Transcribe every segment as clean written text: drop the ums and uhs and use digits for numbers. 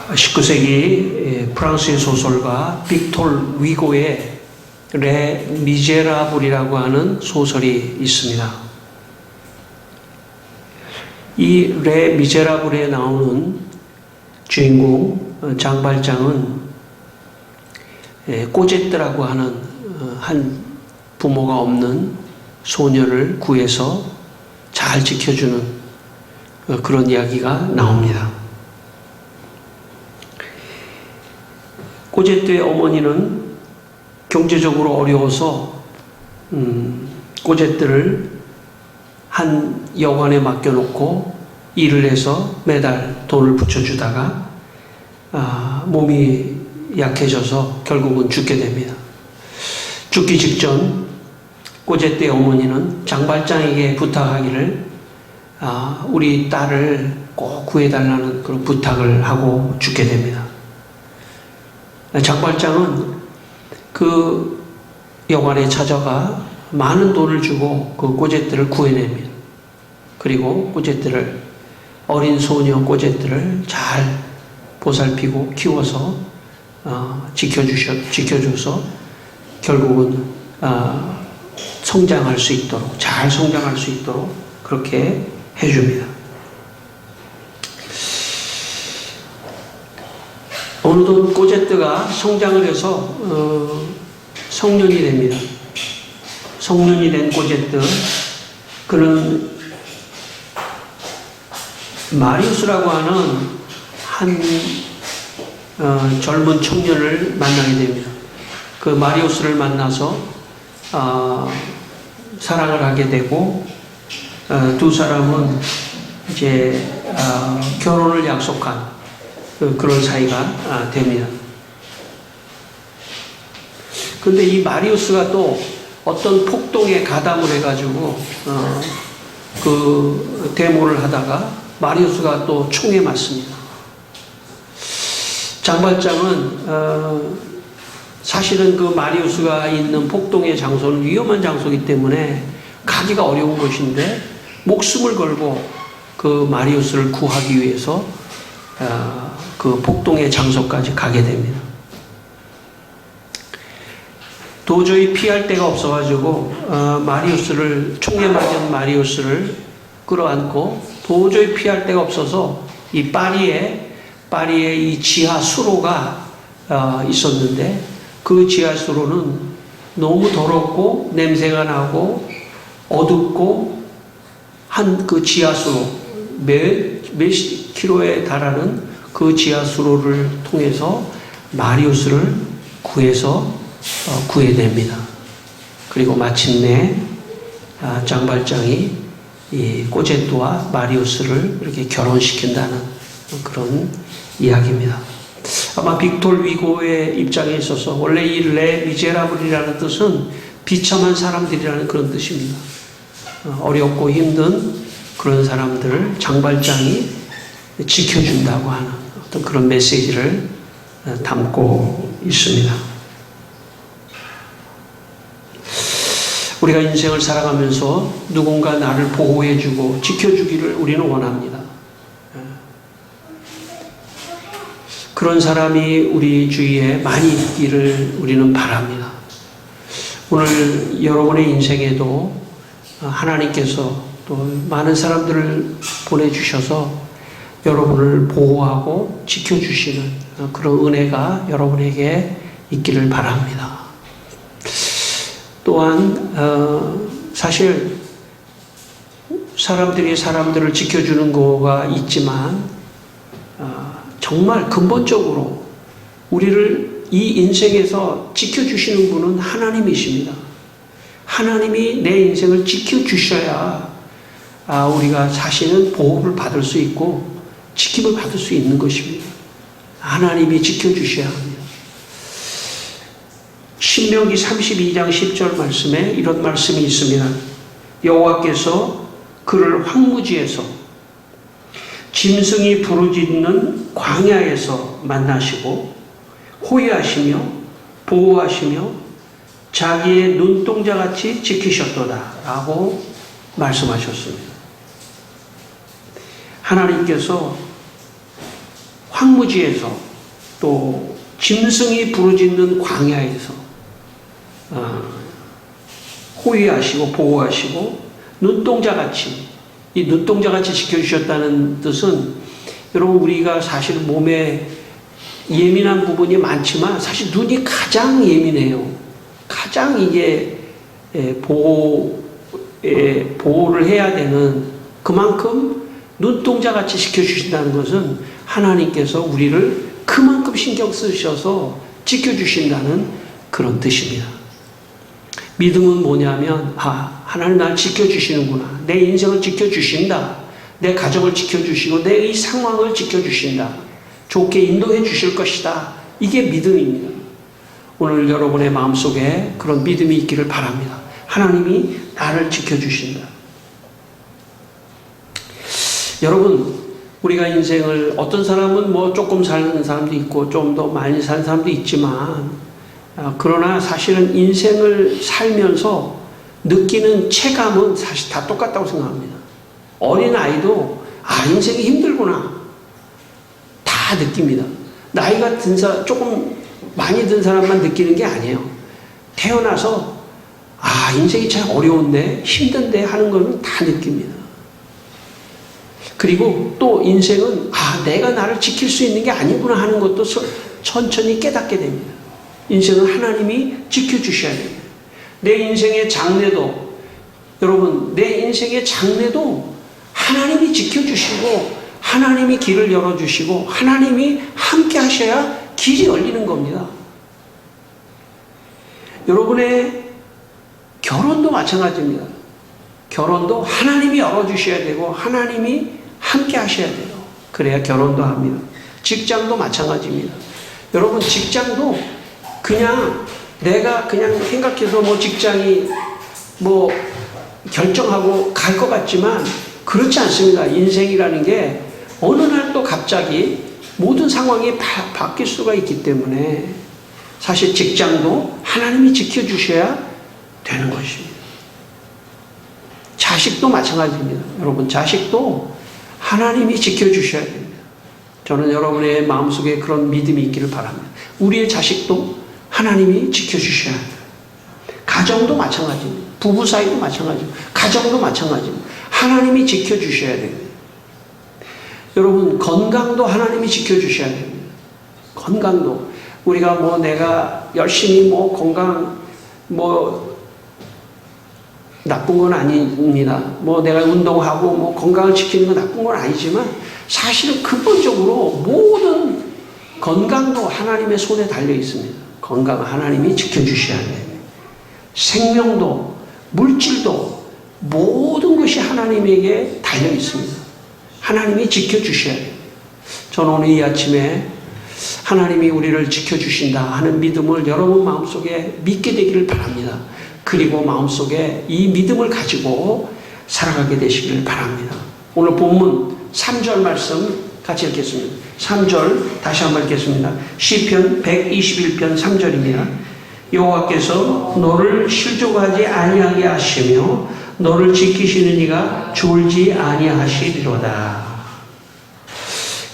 19세기 프랑스의 소설가 빅톨 위고의 레 미제라블이라고 하는 소설이 있습니다. 이 레 미제라블에 나오는 주인공 장발장은 꼬제트라고 하는 한 부모가 없는 소녀를 구해서 잘 지켜주는 그런 이야기가 나옵니다. 꼬제트의 어머니는 경제적으로 어려워서 꼬제트를 한 여관에 맡겨놓고 일을 해서 매달 돈을 붙여주다가 몸이 약해져서 결국은 죽게 됩니다. 죽기 직전 꼬제트의 어머니는 장발장에게 부탁하기를 우리 딸을 꼭 구해달라는 그런 부탁을 하고 죽게 됩니다. 장발장은 그 여관에 찾아가 많은 돈을 주고 그 꼬제트를 구해냅니다. 그리고 꼬제트를, 어린 소녀 꼬제트를 잘 보살피고 키워서 지켜줘서 결국은 성장할 수 있도록, 잘 성장할 수 있도록 그렇게 해줍니다. 어느덧 꼬제트가 성장을 해서 성년이 됩니다. 성년이 된 꼬제트, 그는 마리우스라고 하는 한 젊은 청년을 만나게 됩니다. 그 마리우스를 만나서 사랑을 하게 되고 두 사람은 이제 결혼을 약속한 그런 사이가 됩니다. 근데 이 마리우스가 또 어떤 폭동에 가담을 해가지고 그 데모를 하다가 마리우스가 또 총에 맞습니다. 장발장은 사실은 그 마리우스가 있는 폭동의 장소는 위험한 장소이기 때문에 가기가 어려운 것인데 목숨을 걸고 그 마리우스를 구하기 위해서 그 폭동의 장소까지 가게 됩니다. 도저히 피할 데가 없어가지고 마리우스를, 총에 맞은 마리우스를 끌어안고 도저히 피할 데가 없어서 이 파리에 이 지하 수로가 있었는데 그 지하 수로는 너무 더럽고 냄새가 나고 어둡고 한 그 지하 수로 몇 킬로에 달하는 그 지하 수로를 통해서 마리우스를 구해냅니다. 그리고 마침내 장발장이 이 꼬제트와 마리우스를 이렇게 결혼시킨다는 그런 이야기입니다. 아마 빅톨 위고의 입장에 있어서 원래 이 레 미제라블이라는 뜻은 비참한 사람들이라는 그런 뜻입니다. 어렵고 힘든 그런 사람들을 장발장이 지켜준다고 하는 어떤 그런 메시지를 담고 있습니다. 우리가 인생을 살아가면서 누군가 나를 보호해주고 지켜주기를 우리는 원합니다. 그런 사람이 우리 주위에 많이 있기를 우리는 바랍니다. 오늘 여러분의 인생에도 하나님께서 또 많은 사람들을 보내주셔서 여러분을 보호하고 지켜주시는 그런 은혜가 여러분에게 있기를 바랍니다. 또한 사실 사람들이 사람들을 지켜주는 거가 있지만 정말 근본적으로 우리를 이 인생에서 지켜주시는 분은 하나님이십니다. 하나님이 내 인생을 지켜주셔야 우리가 자신은 보호를 받을 수 있고 지킴을 받을 수 있는 것입니다. 하나님이 지켜주셔야 합니다. 신명기 32장 10절 말씀에 이런 말씀이 있습니다. 여호와께서 그를 황무지에서 짐승이 부르짖는 광야에서 만나시고 호위하시며 보호하시며 자기의 눈동자같이 지키셨도다 라고 말씀하셨습니다. 하나님께서 황무지에서 또 짐승이 부르짖는 광야에서 호위하시고 보호하시고 눈동자같이, 이 눈동자같이 지켜주셨다는 뜻은, 여러분 우리가 사실 몸에 예민한 부분이 많지만 사실 눈이 가장 예민해요. 가장 이게 보호를 해야 되는, 그만큼 눈동자같이 지켜주신다는 것은 하나님께서 우리를 그만큼 신경 쓰셔서 지켜주신다는 그런 뜻입니다. 믿음은 뭐냐면, 하나님 나를 지켜주시는구나. 내 인생을 지켜주신다. 내 가정을 지켜주시고 내 이 상황을 지켜주신다. 좋게 인도해 주실 것이다. 이게 믿음입니다. 오늘 여러분의 마음속에 그런 믿음이 있기를 바랍니다. 하나님이 나를 지켜주신다. 여러분, 우리가 인생을, 어떤 사람은 뭐 조금 사는 사람도 있고 좀 더 많이 사는 사람도 있지만, 그러나 사실은 인생을 살면서 느끼는 체감은 사실 다 똑같다고 생각합니다. 어린아이도 인생이 힘들구나 다 느낍니다. 나이가 든 사람, 조금 많이 든 사람만 느끼는 게 아니에요. 태어나서 인생이 참 어려운데 힘든데 하는 거는 다 느낍니다. 그리고 또 인생은 내가 나를 지킬 수 있는 게 아니구나 하는 것도 천천히 깨닫게 됩니다. 인생은 하나님이 지켜주셔야 됩니다. 내 인생의 장래도, 여러분 내 인생의 장래도 하나님이 지켜주시고 하나님이 길을 열어주시고 하나님이 함께 하셔야 길이 열리는 겁니다. 여러분의 결혼도 마찬가지입니다. 결혼도 하나님이 열어주셔야 되고 하나님이 함께 하셔야 돼요. 그래야 결혼도 합니다. 직장도 마찬가지입니다. 여러분 직장도 그냥 내가 그냥 생각해서 뭐 직장이 뭐 결정하고 갈 것 같지만 그렇지 않습니다. 인생이라는 게 어느 날 또 갑자기 모든 상황이 바뀔 수가 있기 때문에 사실 직장도 하나님이 지켜주셔야 되는 것입니다. 자식도 마찬가지입니다. 여러분 자식도 하나님이 지켜주셔야 됩니다. 저는 여러분의 마음속에 그런 믿음이 있기를 바랍니다. 우리의 자식도 하나님이 지켜주셔야 돼요. 가정도 마찬가지입니다. 부부 사이도 마찬가지입니다. 가정도 마찬가지입니다. 하나님이 지켜주셔야 됩니다. 여러분 건강도 하나님이 지켜주셔야 됩니다. 건강도 우리가 뭐 내가 열심히 뭐 건강 뭐 나쁜 건 아닙니다. 뭐 내가 운동하고 뭐 건강을 지키는 건 나쁜 건 아니지만 사실은 근본적으로 모든 건강도 하나님의 손에 달려 있습니다. 건강은 하나님이 지켜주셔야 돼요. 생명도 물질도 모든 것이 하나님에게 달려 있습니다. 하나님이 지켜주셔야 돼요. 저는 오늘 이 아침에 하나님이 우리를 지켜주신다 하는 믿음을 여러분 마음속에 믿게 되기를 바랍니다. 그리고 마음속에 이 믿음을 가지고 살아가게 되시기를 바랍니다. 오늘 본문 3절 말씀 같이 읽겠습니다. 3절 다시 한번 읽겠습니다. 시편 121편 3절입니다. 여호와께서 너를 실족하지 아니하게 하시며 너를 지키시는 이가 졸지 아니하시리로다.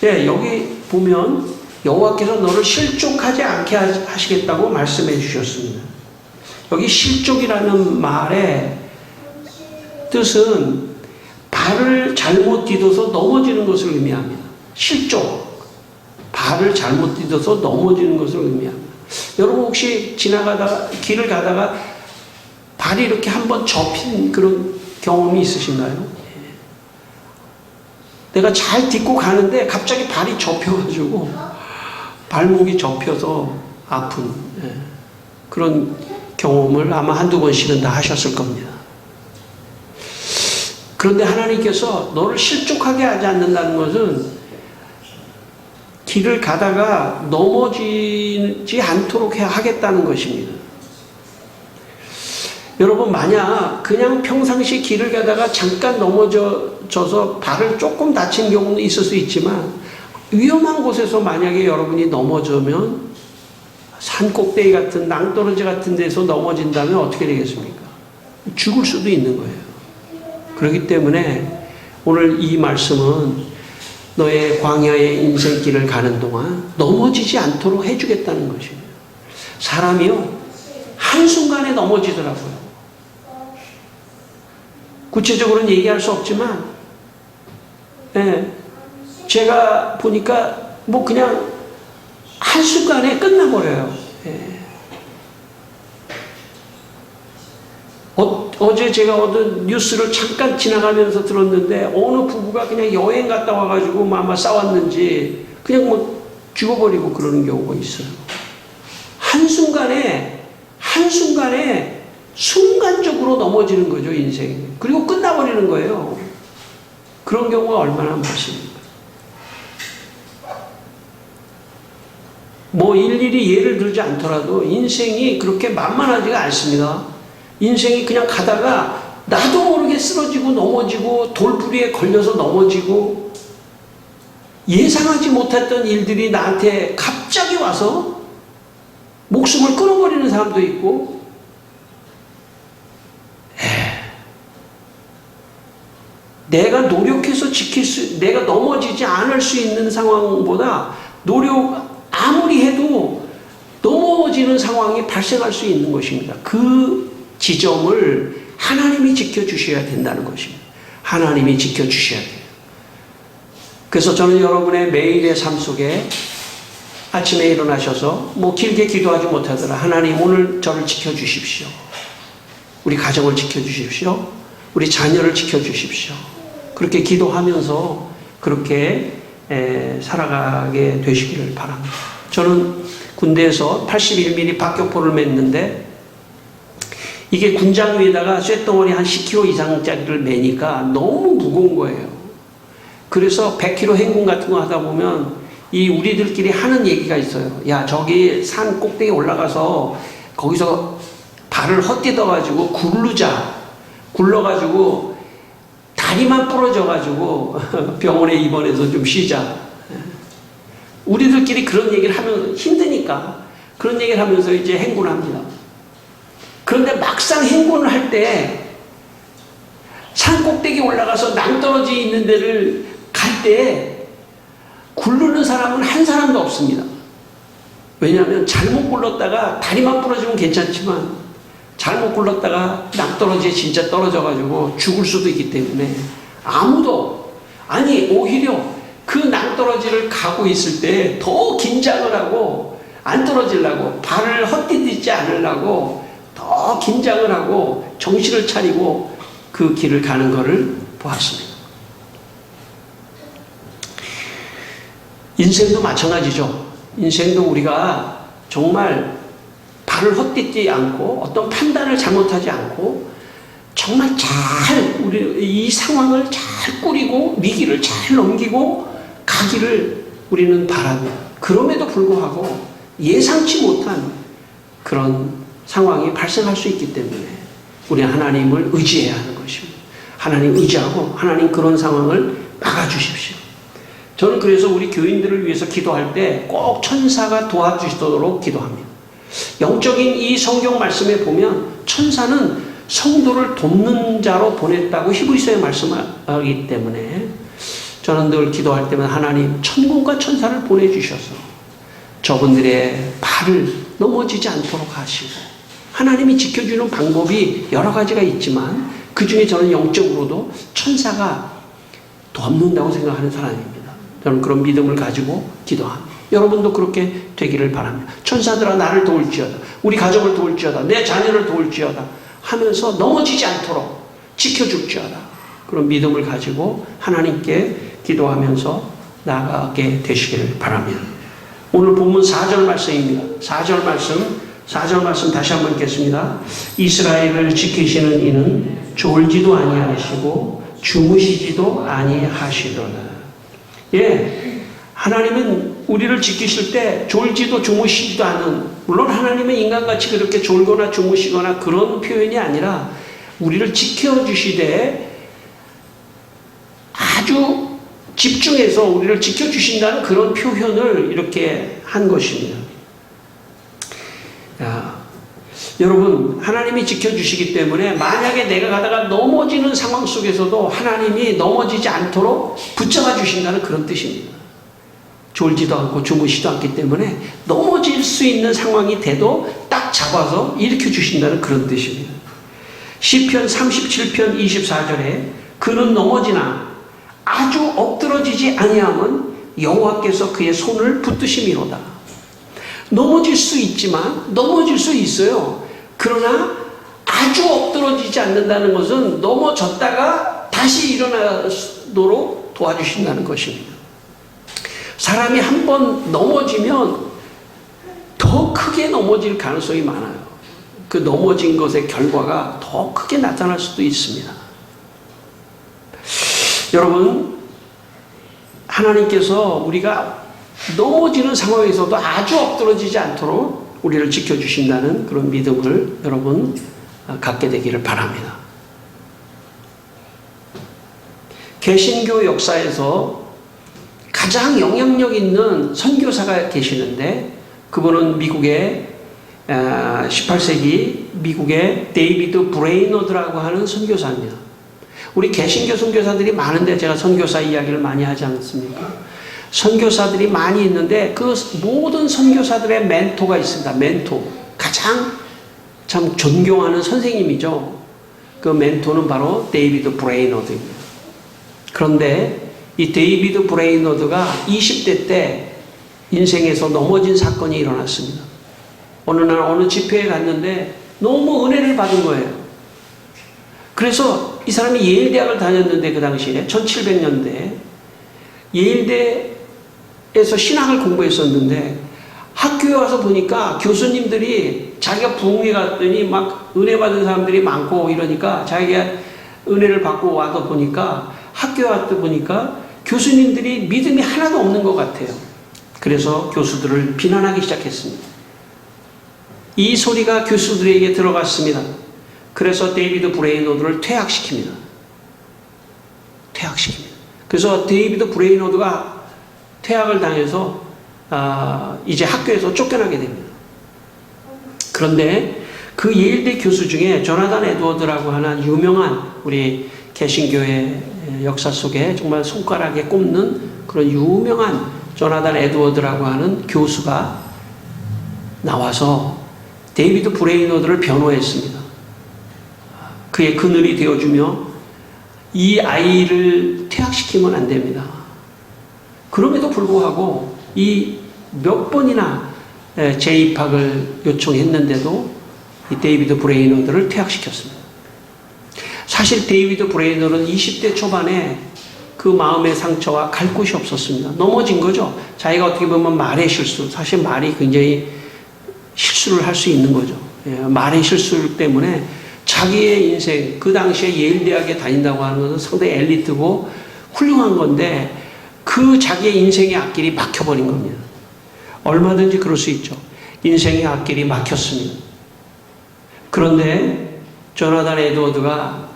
네, 여기 보면 여호와께서 너를 실족하지 않게 하시겠다고 말씀해 주셨습니다. 여기 실족이라는 말의 뜻은 발을 잘못 디뎌서 넘어지는 것을 의미합니다. 실족, 발을 잘못 디뎌서 넘어지는 것을 의미합니다. 여러분 혹시 지나가다가 길을 가다가 발이 이렇게 한번 접힌 그런 경험이 있으신가요? 내가 잘 딛고 가는데 갑자기 발이 접혀가지고 발목이 접혀서 아픈 그런 경험을 아마 한두 번씩은 다 하셨을 겁니다. 그런데 하나님께서 너를 실족하게 하지 않는다는 것은 길을 가다가 넘어지지 않도록 하겠다는 것입니다. 여러분 만약 그냥 평상시 길을 가다가 잠깐 넘어져서 발을 조금 다친 경우는 있을 수 있지만 위험한 곳에서 만약에 여러분이 넘어지면 산 꼭대기 같은 낭떠러지 같은 데서 넘어진다면 어떻게 되겠습니까? 죽을 수도 있는 거예요. 그렇기 때문에 오늘 이 말씀은 너의 광야의 인생길을 가는 동안 넘어지지 않도록 해주겠다는 것입니다. 사람이요, 한순간에 넘어지더라고요. 구체적으로는 얘기할 수 없지만, 제가 보니까 뭐 그냥 한순간에 끝나버려요. 어제 제가 얻은 뉴스를 잠깐 지나가면서 들었는데 어느 부부가 그냥 여행 갔다 와가지고 뭐 아마 싸웠는지 그냥 뭐 죽어버리고 그러는 경우가 있어요. 한순간에 순간적으로 넘어지는 거죠, 인생이. 그리고 끝나버리는 거예요. 그런 경우가 얼마나 많습니까? 뭐 일일이 예를 들지 않더라도 인생이 그렇게 만만하지가 않습니다. 인생이 그냥 가다가 나도 모르게 쓰러지고 넘어지고 돌부리에 걸려서 넘어지고 예상하지 못했던 일들이 나한테 갑자기 와서 목숨을 끊어버리는 사람도 있고, 내가 노력해서 내가 넘어지지 않을 수 있는 상황보다 아무리 해도 넘어지는 상황이 발생할 수 있는 것입니다. 그 지점을 하나님이 지켜주셔야 된다는 것입니다. 하나님이 지켜주셔야 돼요. 그래서 저는 여러분의 매일의 삶 속에 아침에 일어나셔서 뭐 길게 기도하지 못하더라, 하나님 오늘 저를 지켜주십시오. 우리 가정을 지켜주십시오. 우리 자녀를 지켜주십시오. 그렇게 기도하면서 그렇게 살아가게 되시기를 바랍니다. 저는 군대에서 81mm 박격포를 맸는데 이게 군장 위에다가 쇳덩어리 한 10kg 이상짜리를 매니까 너무 무거운 거예요. 그래서 100km 행군 같은 거 하다 보면 이 우리들끼리 하는 얘기가 있어요. 야, 저기 산 꼭대기 올라가서 거기서 발을 헛디뎌가지고 굴러가지고 다리만 부러져가지고 병원에 입원해서 좀 쉬자. 우리들끼리 그런 얘기를 하면 힘드니까 그런 얘기를 하면서 이제 행군을 합니다. 그런데 막상 행군을 할 때 산 꼭대기 올라가서 낭떠러지 있는 데를 갈 때 굴르는 사람은 한 사람도 없습니다. 왜냐하면 잘못 굴렀다가 다리만 부러지면 괜찮지만 잘못 굴렀다가 낭떠러지에 진짜 떨어져가지고 죽을 수도 있기 때문에 오히려 그 낭떠러지를 가고 있을 때 더 긴장을 하고 안 떨어지려고 발을 헛디디지 않으려고 더 긴장을 하고 정신을 차리고 그 길을 가는 것을 보았습니다. 인생도 마찬가지죠. 인생도 우리가 정말 발을 헛디디지 않고 어떤 판단을 잘못하지 않고 정말 이 상황을 잘 꾸리고 위기를 잘 넘기고 가기를 우리는 바랍니다. 그럼에도 불구하고 예상치 못한 그런 상황이 발생할 수 있기 때문에 우리는 하나님을 의지해야 하는 것입니다. 하나님 의지하고 하나님 그런 상황을 막아주십시오. 저는 그래서 우리 교인들을 위해서 기도할 때 꼭 천사가 도와주시도록 기도합니다. 영적인 이 성경 말씀에 보면 천사는 성도를 돕는 자로 보냈다고 히브리서에 말씀하기 때문에 저는 늘 기도할 때면 하나님 천군과 천사를 보내주셔서 저분들의 발을 넘어지지 않도록 하시고, 하나님이 지켜주는 방법이 여러 가지가 있지만 그 중에 저는 영적으로도 천사가 돕는다고 생각하는 사람입니다. 저는 그런 믿음을 가지고 기도합니다. 여러분도 그렇게 되기를 바랍니다. 천사들아 나를 도울지어다, 우리 가정을 도울지어다, 내 자녀를 도울지어다 하면서 넘어지지 않도록 지켜줄지어다, 그런 믿음을 가지고 하나님께 기도하면서 나아가게 되시기를 바랍니다. 오늘 본문 4절 말씀입니다. 4절 말씀 다시 한번 읽겠습니다. 이스라엘을 지키시는 이는 졸지도 아니하시고 주무시지도 아니하시도다. 하나님은 우리를 지키실 때 졸지도 주무시지도 않은, 물론 하나님은 인간같이 그렇게 졸거나 주무시거나 그런 표현이 아니라 우리를 지켜주시되 아주 집중해서 우리를 지켜주신다는 그런 표현을 이렇게 한 것입니다. 여러분, 하나님이 지켜주시기 때문에 만약에 내가 가다가 넘어지는 상황 속에서도 하나님이 넘어지지 않도록 붙잡아 주신다는 그런 뜻입니다. 졸지도 않고 주무시도 않기 때문에 넘어질 수 있는 상황이 돼도 딱 잡아서 일으켜 주신다는 그런 뜻입니다. 시편 37편 24절에 그는 넘어지나 아주 엎드러지지 아니함은 여호와께서 그의 손을 붙드심이로다. 넘어질 수 있지만 넘어질 수 있어요. 그러나 아주 엎드러지지 않는다는 것은 넘어졌다가 다시 일어나도록 도와주신다는 것입니다. 사람이 한 번 넘어지면 더 크게 넘어질 가능성이 많아요. 그 넘어진 것의 결과가 더 크게 나타날 수도 있습니다. 여러분, 하나님께서 우리가 넘어지는 상황에서도 아주 엎드러지지 않도록 우리를 지켜주신다는 그런 믿음을 여러분 갖게 되기를 바랍니다. 개신교 역사에서 가장 영향력 있는 선교사가 계시는데 그분은 미국의 18세기 미국의 데이비드 브레이너드라고 하는 선교사입니다. 우리 개신교 선교사들이 많은데 제가 선교사 이야기를 많이 하지 않습니까? 선교사들이 많이 있는데 그 모든 선교사들의 멘토가 있습니다. 멘토. 가장 참 존경하는 선생님이죠. 그 멘토는 바로 데이비드 브레이너드입니다. 그런데 이 데이비드 브레이너드가 20대 때 인생에서 넘어진 사건이 일어났습니다. 어느 날 어느 집회에 갔는데 너무 은혜를 받은 거예요. 그래서 이 사람이 예일대학을 다녔는데 그 당시에 1700년대 예일대에서 신학을 공부했었는데 학교에 와서 보니까 교수님들이 자기가 부흥회 갔더니 막 은혜 받은 사람들이 많고 이러니까 자기가 은혜를 받고 와서 보니까 학교에 왔다 보니까 교수님들이 믿음이 하나도 없는 것 같아요. 그래서 교수들을 비난하기 시작했습니다. 이 소리가 교수들에게 들어갔습니다. 그래서 데이비드 브레이너드를 퇴학시킵니다. 그래서 데이비드 브레이너드가 퇴학을 당해서 이제 학교에서 쫓겨나게 됩니다. 그런데 그 예일대 교수 중에 조나단 에드워드라고 하는 유명한 우리 개신교의 역사 속에 정말 손가락에 꼽는 그런 유명한 조나단 에드워드라고 하는 교수가 나와서 데이비드 브레이너드를 변호했습니다. 그의 그늘이 되어주며 이 아이를 퇴학시키면 안 됩니다. 그럼에도 불구하고 이 몇 번이나 재입학을 요청했는데도 이 데이비드 브레이너드를 퇴학시켰습니다. 사실 데이비드 브레이너는 20대 초반에 그 마음의 상처와 갈 곳이 없었습니다. 넘어진 거죠. 자기가 어떻게 보면 말의 실수, 사실 말이 굉장히 실수를 할 수 있는 거죠. 말의 실수 때문에 자기의 인생, 그 당시에 예일대학에 다닌다고 하는 것은 상당히 엘리트고 훌륭한 건데 그 자기의 인생의 앞길이 막혀버린 겁니다. 얼마든지 그럴 수 있죠. 인생의 앞길이 막혔습니다. 그런데 조나단 에드워드가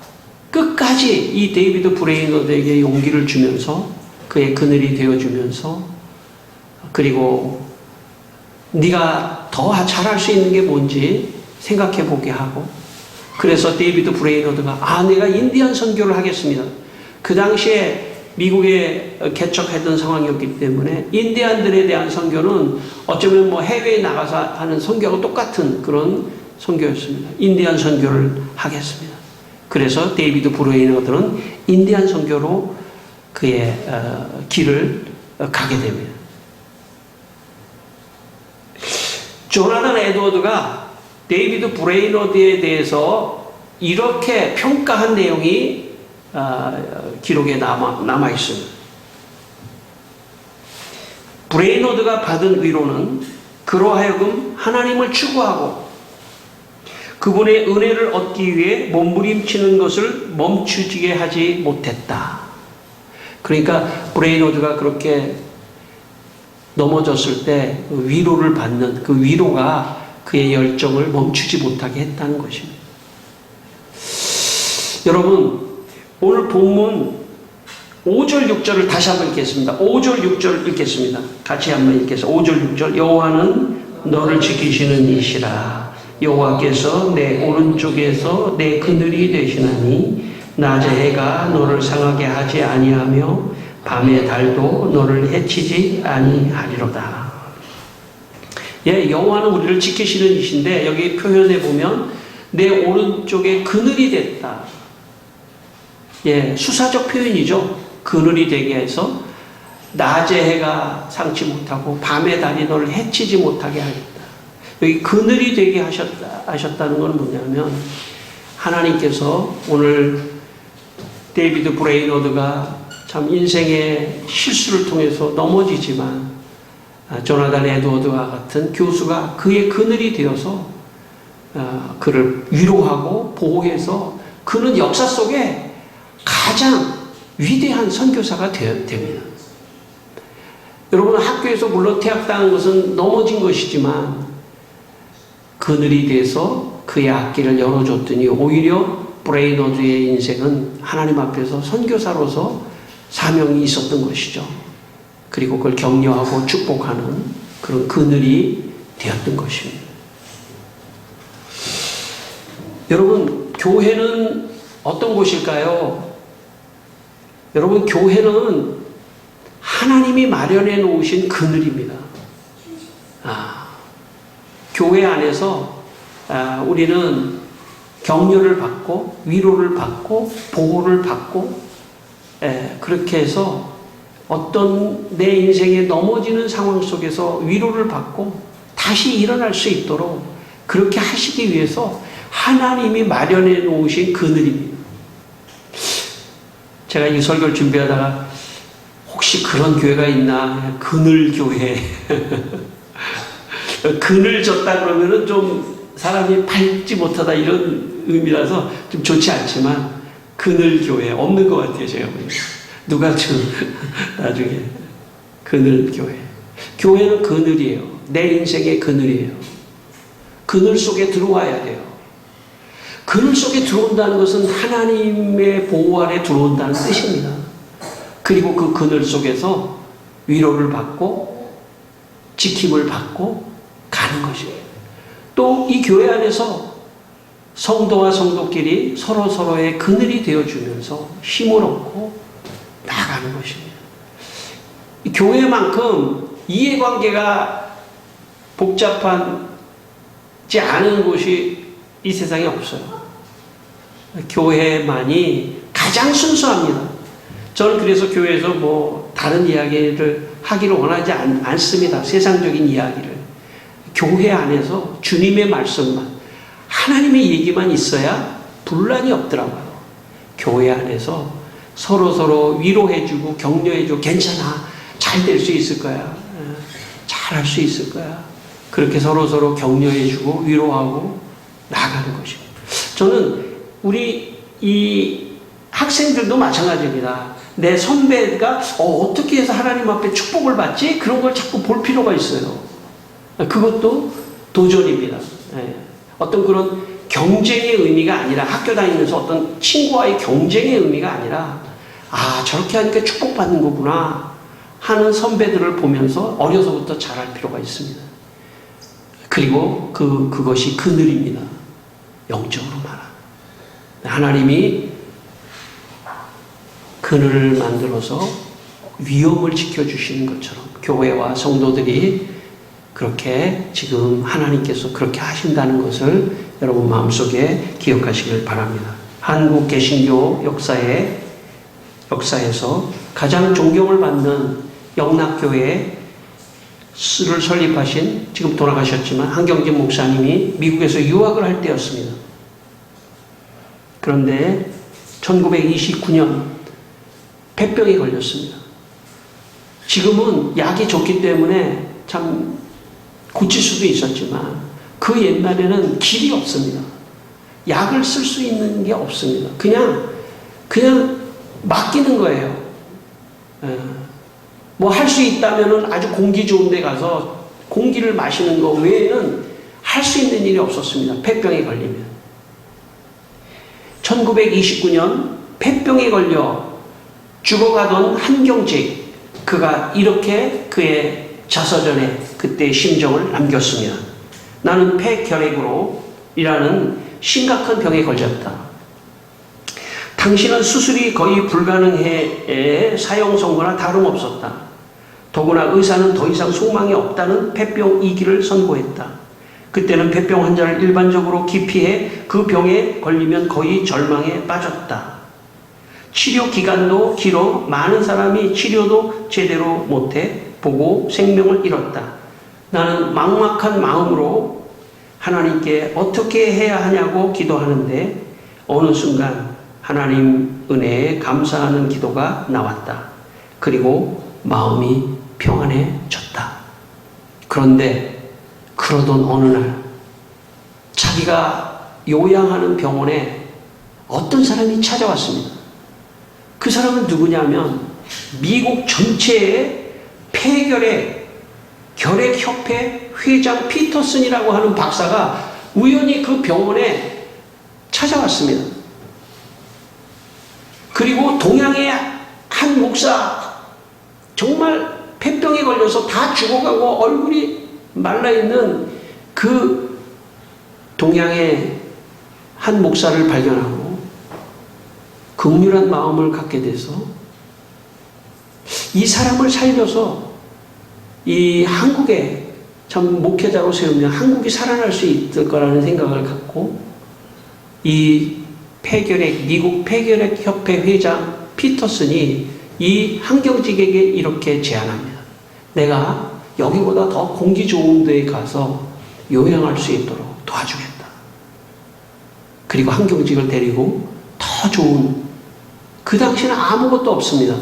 끝까지 이 데이비드 브레이너드에게 용기를 주면서 그의 그늘이 되어주면서 그리고 네가 더 잘할 수 있는 게 뭔지 생각해 보게 하고 그래서 데이비드 브레이너드가 내가 인디안 선교를 하겠습니다. 그 당시에 미국에 개척했던 상황이었기 때문에 인디안들에 대한 선교는 어쩌면 뭐 해외에 나가서 하는 선교하고 똑같은 그런 선교였습니다. 인디안 선교를 하겠습니다. 그래서 데이비드 브레이너드는 인디안 선교로 그의 길을 가게 됩니다. 조나단 에드워드가 데이비드 브레이너드에 대해서 이렇게 평가한 내용이 기록에 남아 있습니다. 브레이너드가 받은 위로는 그로 하여금 하나님을 추구하고 그분의 은혜를 얻기 위해 몸부림치는 것을 멈추게 하지 못했다. 그러니까 브레이너드가 그렇게 넘어졌을 때 위로를 받는 그 위로가 그의 열정을 멈추지 못하게 했다는 것입니다. 여러분, 오늘 본문 5절 6절을 다시 한번 읽겠습니다. 5절 6절을 읽겠습니다. 같이 한번 읽겠습니다. 5절 6절 여호와는 너를 지키시는 이시라. 여호와께서 내 오른쪽에서 내 그늘이 되시나니 낮의 해가 너를 상하게 하지 아니하며 밤의 달도 너를 해치지 아니하리로다. 예, 여호와는 우리를 지키시는 이신데 여기 표현해 보면 내 오른쪽에 그늘이 됐다. 예, 수사적 표현이죠. 그늘이 되게 해서 낮의 해가 상치 못하고 밤의 달이 너를 해치지 못하게 하겠다. 여기 그늘이 되게 하셨다는 건 뭐냐면 하나님께서 오늘 데이비드 브레이너드가 참 인생의 실수를 통해서 넘어지지만 조나단 에드워드와 같은 교수가 그의 그늘이 되어서 그를 위로하고 보호해서 그는 역사 속에 가장 위대한 선교사가 됩니다. 여러분 학교에서 물론 퇴학당한 것은 넘어진 것이지만 그늘이 돼서 그의 앞길을 열어줬더니 오히려 브레이너드의 인생은 하나님 앞에서 선교사로서 사명이 있었던 것이죠. 그리고 그걸 격려하고 축복하는 그런 그늘이 되었던 것입니다. 여러분, 교회는 어떤 곳일까요? 여러분, 교회는 하나님이 마련해 놓으신 그늘입니다. 교회 안에서 우리는 격려를 받고 위로를 받고 보호를 받고 그렇게 해서 어떤 내 인생에 넘어지는 상황 속에서 위로를 받고 다시 일어날 수 있도록 그렇게 하시기 위해서 하나님이 마련해 놓으신 그늘입니다. 제가 이 설교를 준비하다가 혹시 그런 교회가 있나? 그늘교회. 그늘 졌다 그러면은 좀 사람이 밟지 못하다 이런 의미라서 좀 좋지 않지만 그늘교회 없는 것 같아요. 제가 보니까. 누가 좀 나중에 그늘교회. 교회는 그늘이에요. 내 인생의 그늘이에요. 그늘 속에 들어와야 돼요. 그늘 속에 들어온다는 것은 하나님의 보호 아래 들어온다는 뜻입니다. 그리고 그 그늘 속에서 위로를 받고 지킴을 받고 가는 것이에요. 또 이 교회 안에서 성도와 성도끼리 서로서로의 그늘이 되어주면서 힘을 얻고 나가는 것입니다. 이 교회만큼 이해관계가 복잡하지 않은 곳이 이 세상에 없어요. 교회만이 가장 순수합니다. 저는 그래서 교회에서 뭐 다른 이야기를 하기를 원하지 않습니다. 세상적인 이야기를. 교회 안에서 주님의 말씀만, 하나님의 얘기만 있어야 분란이 없더라고요. 교회 안에서 서로서로 위로해주고 격려해주고 괜찮아. 잘 될 수 있을 거야. 잘 할 수 있을 거야. 그렇게 서로서로 격려해주고 위로하고 나가는 것입니다. 저는 우리 이 학생들도 마찬가지입니다. 내 선배가 어떻게 해서 하나님 앞에 축복을 받지? 그런 걸 자꾸 볼 필요가 있어요. 그것도 도전입니다. 어떤 그런 경쟁의 의미가 아니라 학교 다니면서 어떤 친구와의 경쟁의 의미가 아니라 저렇게 하니까 축복받는 거구나 하는 선배들을 보면서 어려서부터 잘할 필요가 있습니다. 그리고 그것이 그늘입니다. 영적으로 말하면. 하나님이 그늘을 만들어서 위험을 지켜주시는 것처럼 교회와 성도들이 그렇게 지금 하나님께서 그렇게 하신다는 것을 여러분 마음속에 기억하시길 바랍니다. 한국 개신교 역사에서 가장 존경을 받는 영락교회를 설립하신 지금 돌아가셨지만 한경진 목사님이 미국에서 유학을 할 때였습니다. 그런데 1929년 폐병에 걸렸습니다. 지금은 약이 좋기 때문에 참 고칠 수도 있었지만 그 옛날에는 길이 없습니다. 약을 쓸 수 있는 게 없습니다. 그냥 맡기는 거예요. 뭐 할 수 있다면은 아주 공기 좋은 데 가서 공기를 마시는 거 외에는 할 수 있는 일이 없었습니다. 폐병에 걸리면. 1929년 폐병에 걸려 죽어가던 한경직, 그가 이렇게 그의 자서전에 그때의 심정을 남겼습니다. 나는 폐결핵으로 심각한 병에 걸렸다. 당신은 수술이 거의 불가능해 사형 선고나 다름없었다. 더구나 의사는 더 이상 소망이 없다는 폐병 2기를 선고했다. 그때는 폐병 환자를 일반적으로 기피해 그 병에 걸리면 거의 절망에 빠졌다. 치료 기간도 길어 많은 사람이 치료도 제대로 못해 보고 생명을 잃었다. 나는 막막한 마음으로 하나님께 어떻게 해야 하냐고 기도하는데 어느 순간 하나님 은혜에 감사하는 기도가 나왔다. 그리고 마음이 평안해졌다. 그런데 그러던 어느 날 자기가 요양하는 병원에 어떤 사람이 찾아왔습니다. 그 사람은 누구냐면 미국 전체의 결핵협회 회장 피터슨이라고 하는 박사가 우연히 그 병원에 찾아왔습니다. 그리고 동양의 한 목사, 정말 폐병에 걸려서 다 죽어가고 얼굴이 말라있는 그 동양의 한 목사를 발견하고 긍휼한 마음을 갖게 돼서 이 사람을 살려서 이 한국에 참 목회자로 세우면 한국이 살아날 수 있을 거라는 생각을 갖고 이 미국 폐결핵협회 회장 피터슨이 이 한경직에게 이렇게 제안합니다. 내가 여기보다 더 공기 좋은 데에 가서 요양할 수 있도록 도와주겠다. 그리고 한경직을 데리고 더 좋은, 그 당시는 아무것도 없습니다.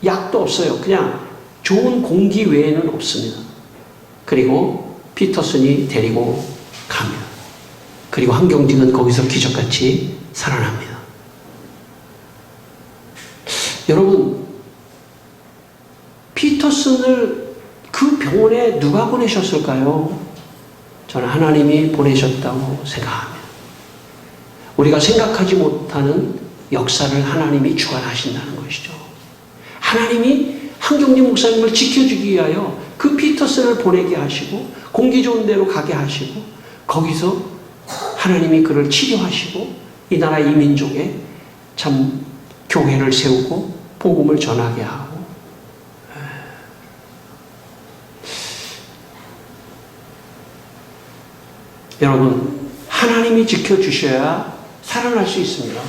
약도 없어요. 그냥 좋은 공기 외에는 없습니다. 그리고 피터슨이 데리고 갑니다. 그리고 한경직은 거기서 기적같이 살아납니다. 여러분, 피터슨을 그 병원에 누가 보내셨을까요? 저는 하나님이 보내셨다고 생각합니다. 우리가 생각하지 못하는 역사를 하나님이 주관하신다는 것이죠. 하나님이 한경직 목사님을 지켜주기 위하여 그 피터슨을 보내게 하시고 공기 좋은 데로 가게 하시고 거기서 하나님이 그를 치료하시고 이 나라 이 민족에 참 교회를 세우고 복음을 전하게 하고, 여러분, 하나님이 지켜주셔야 살아날 수 있습니다.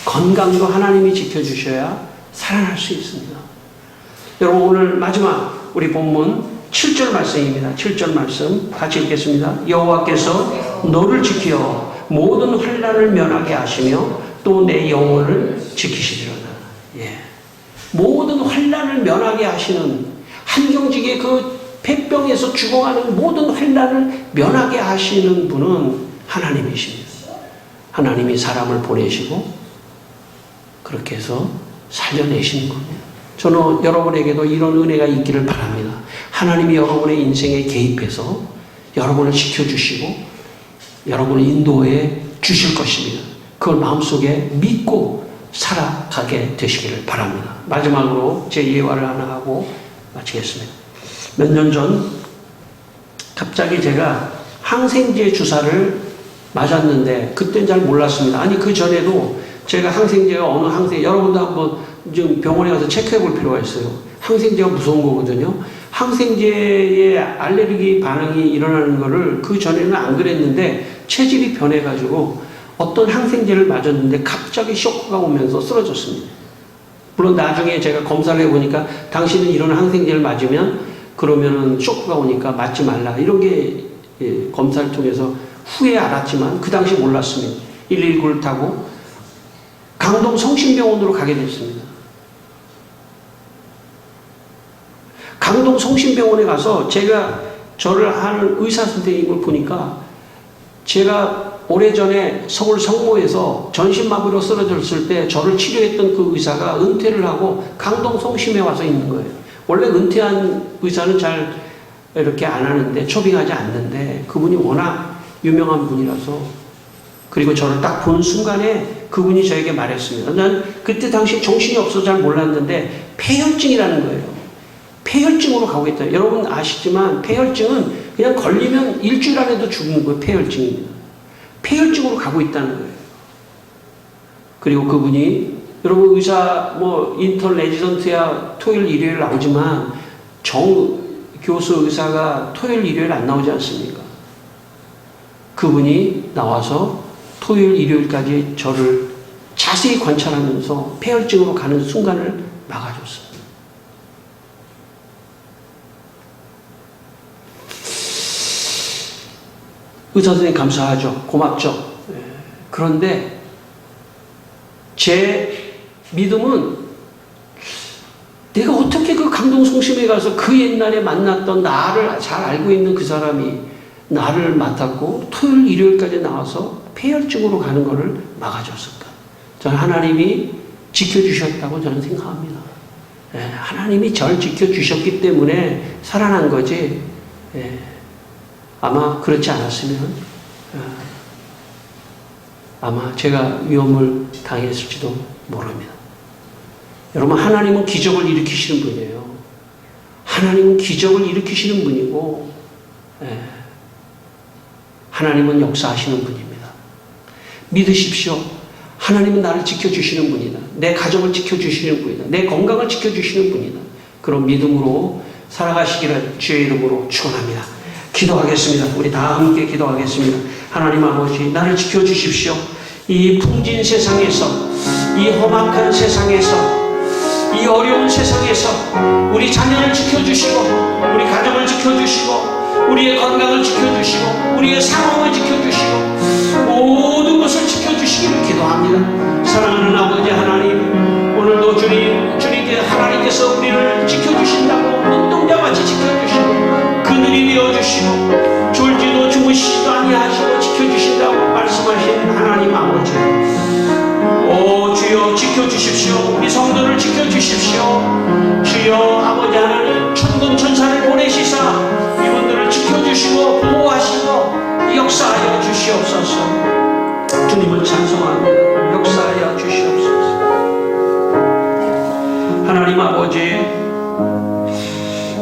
건강도 하나님이 지켜주셔야 살아날 수 있습니다. 여러분, 오늘 마지막 우리 본문 7절 말씀입니다. 7절 말씀 같이 읽겠습니다. 여호와께서 너를 지켜 모든 환난을 면하게 하시며 또 내 영혼을 지키시리로다. 예. 모든 환난을 면하게 하시는, 한경직의 그 폐병에서 죽어가는 모든 환난을 면하게 하시는 분은 하나님이십니다. 하나님이 사람을 보내시고 그렇게 해서 살려내시는 겁니다. 저는 여러분에게도 이런 은혜가 있기를 바랍니다. 하나님이 여러분의 인생에 개입해서 여러분을 지켜주시고 여러분을 인도해 주실 것입니다. 그걸 마음속에 믿고 살아가게 되시기를 바랍니다. 마지막으로 제 예화를 하나 하고 마치겠습니다. 몇 년 전 갑자기 제가 항생제 주사를 맞았는데 그때는 잘 몰랐습니다. 아니 그 전에도 제가 항생제가 어느 항생제, 여러분도 한번 좀 병원에 가서 체크해 볼 필요가 있어요. 항생제가 무서운 거거든요. 항생제에 알레르기 반응이 일어나는 거를 그 전에는 안 그랬는데 체질이 변해가지고 어떤 항생제를 맞았는데 갑자기 쇼크가 오면서 쓰러졌습니다. 물론 나중에 제가 검사를 해보니까 당신은 이런 항생제를 맞으면 그러면은 쇼크가 오니까 맞지 말라. 이런 게 검사를 통해서 후에 알았지만 그 당시 몰랐습니다. 119를 타고 강동 성심병원으로 가게 됐습니다. 강동 성심병원에 가서 제가 저를 하는 의사 선생님을 보니까 제가 오래전에 서울 성모에서 전신마비로 쓰러졌을 때 저를 치료했던 그 의사가 은퇴를 하고 강동 성심에 와서 있는 거예요. 원래 은퇴한 의사는 잘 이렇게 안 하는데, 초빙하지 않는데 그분이 워낙 유명한 분이라서, 그리고 저를 딱 본 순간에 그분이 저에게 말했습니다. 난 그때 당시 정신이 없어서 잘 몰랐는데 폐혈증이라는 거예요. 폐혈증으로 가고 있다. 여러분 아시지만 폐혈증은 그냥 걸리면 일주일 안에도 죽는 거예요. 폐혈증입니다. 폐혈증으로 가고 있다는 거예요. 그리고 그분이, 여러분 의사 인턴 레지던트야 토요일 일요일 나오지만 정 교수 의사가 토요일 일요일 안 나오지 않습니까? 그분이 나와서 토요일 일요일까지 저를 자세히 관찰하면서 폐혈증으로 가는 순간을 막아줬어요. 의사 선생님 감사하죠. 고맙죠. 그런데 제 믿음은 내가 어떻게 그 강동성심에 가서 그 옛날에 만났던 나를 잘 알고 있는 그 사람이 나를 맡았고 토요일 일요일까지 나와서 폐혈증으로 가는 것을 막아줬을까? 저는 하나님이 지켜주셨다고 저는 생각합니다. 하나님이 저를 지켜주셨기 때문에 살아난 거지, 아마 그렇지 않았으면 아마 제가 위험을 당했을지도 모릅니다. 여러분, 하나님은 기적을 일으키시는 분이에요. 하나님은 기적을 일으키시는 분이고, 하나님은 역사하시는 분입니다. 믿으십시오. 하나님은 나를 지켜주시는 분이다. 내 가정을 지켜주시는 분이다. 내 건강을 지켜주시는 분이다. 그런 믿음으로 살아가시기를 주의 이름으로 축원합니다. 기도하겠습니다. 우리 다 함께 기도하겠습니다. 하나님 아버지, 나를 지켜주십시오. 이 풍진 세상에서, 이 험악한 세상에서, 이 어려운 세상에서 우리 자녀를 지켜주시고, 우리 가정을 지켜주시고, 우리의 건강을 지켜주시고, 우리의 상황을 지켜주시고, 모든 것을 지켜주시기를 기도합니다. 사랑하는 아버지 하나님, 오늘도 주님께 하나님께서 우리를 지켜주신다고 눈동자같이 지켜주시고 그늘이 되어주시고 졸지도 주무시지도 아니하시고 지켜주신다고 말씀하신 하나님 아버지, 오 주여 지켜주십시오. 우리 성도를 지켜주십시오. 주여 아버지 하나님, 천군 천사를 보내시사 이분들을 지켜주시고 보호하시고 역사하여 주시옵소서. 주님을 찬송합니다. 역사하여 주시옵소서. 하나님 아버지,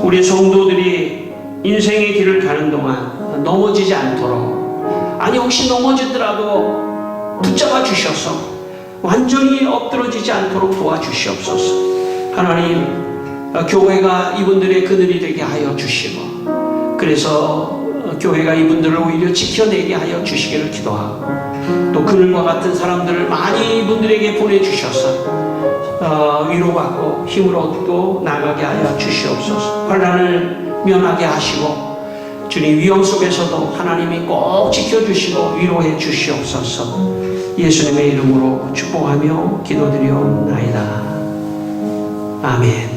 우리 성도들이 인생의 길을 가는 동안 넘어지지 않도록, 아니 혹시 넘어지더라도 붙잡아 주셔서 완전히 엎드러지지 않도록 도와주시옵소서. 하나님, 교회가 이분들의 그늘이 되게 하여 주시고, 그래서 교회가 이분들을 오히려 지켜내게 하여 주시기를 기도하고, 또 그늘과 같은 사람들을 많이 이분들에게 보내주셔서 위로받고 힘을 얻고 나가게 하여 주시옵소서. 환난을 면하게 하시고 주님 위험 속에서도 하나님이 꼭 지켜주시고 위로해 주시옵소서. 예수님의 이름으로 축복하며 기도드리옵나이다. 아멘.